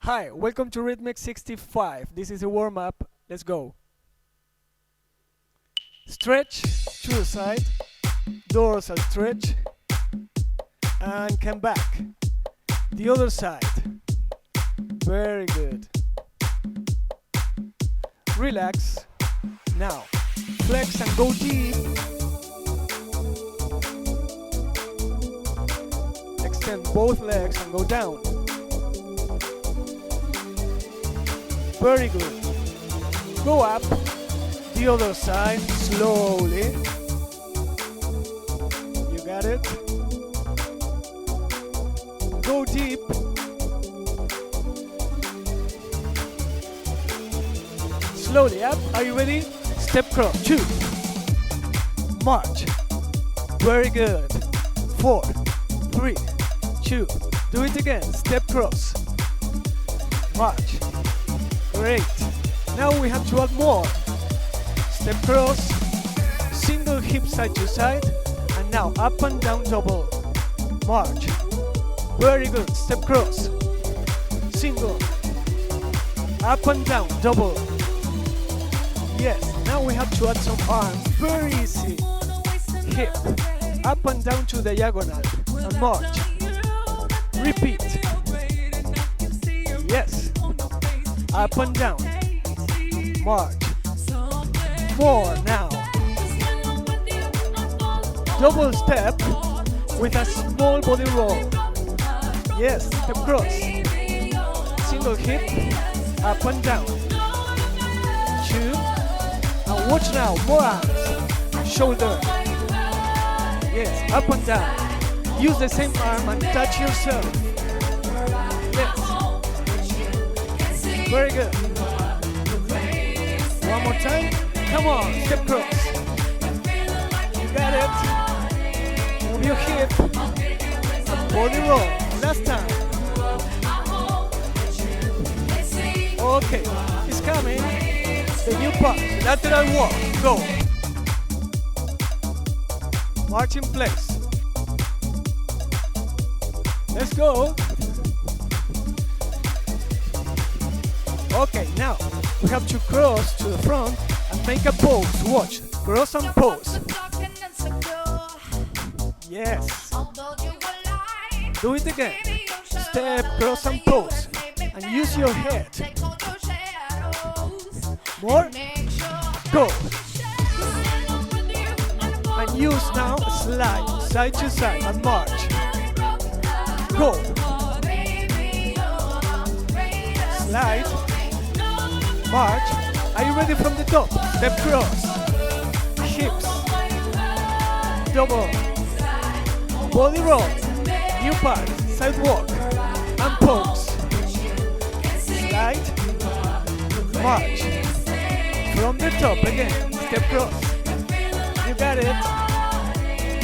Hi, welcome to Ritmix 65. This is a warm-up. Let's go. Stretch to the side, dorsal stretch, and come back. The other side. Very good. Relax. Now, flex and go deep. Extend both legs and go down. Very good. Go up. The other side, slowly. You got it. Go deep. Slowly up. Are you ready? Step cross. 2. March. Very good. 4, 3, 2. Do it again. Step cross. March. Great. Now we have to add more. Step cross. Single hip side to side. And now up and down double. March. Very good. Step cross. Single. Up and down double. Yes. Now we have to add some arms. Very easy. Hip. Up and down to diagonal. And march. Repeat. Yes. Up and down. March. More now. Double step with a small body roll. Yes, step cross. Single hip. Up and down. 2. And watch now. More arms. Shoulder. Yes, up and down. Use the same arm and touch yourself. Yes. Very good. One more time. Come on, step cross. You got it. Move your hip. Body roll. Last time. Okay, it's coming. The new part. Lateral walk. Go. March in place. Let's go. Okay, now we have to cross to the front and make a pose. Watch, cross and pose. Yes. Do it again. Step, cross and pose. And use your head. More. Go. And use now slide, side to side and march. Go. Slide. March. Are you ready from the top? Step cross. Hips. Double. Body roll. New part. Side walk. And pose. Slide. March. From the top again. Step cross. You got it.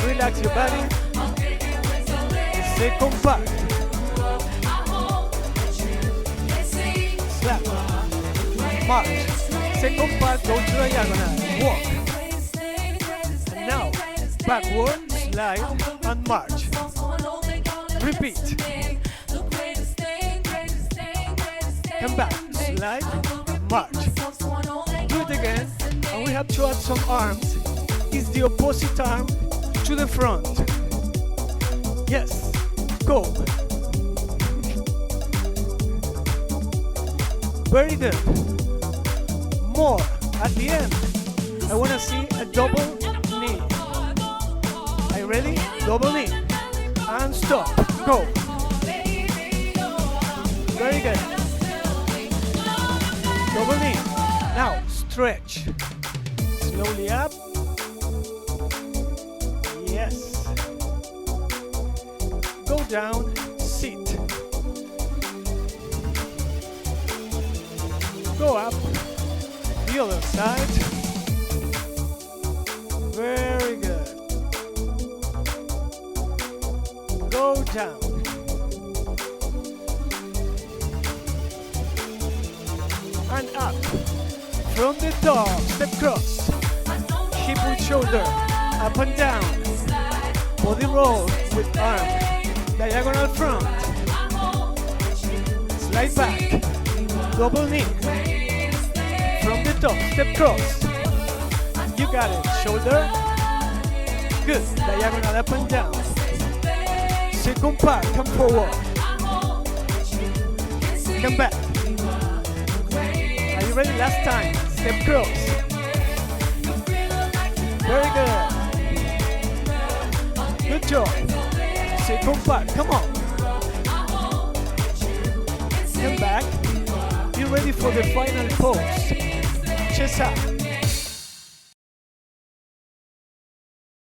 Relax your body. Second part. Slap. March. Second part, go to diagonal. Walk. And now, backward, slide, and march. Repeat. Come back, slide, march. Do it again, and we have to add some arms. It's the opposite arm to the front. Yes, go. Very good. More. At the end, I want to see a double knee. Are you ready? Double knee. And stop. Go. Very good. Double knee. Now, stretch. Slowly up. Yes. Go down. Sit. Go up. The other side. Very good. Go down. And up. From the top, step cross. Hip with shoulder. Up and down. Body roll with arm. Diagonal front. Slide back. Double knee. From the top, step cross. You got it. Shoulder. Good. Diagonal up and down. Second part, come forward. Come back. Are you ready? Last time. Step cross. Very good. Good job. Second part, come on. Come back. Be ready for the final pose. Chest up.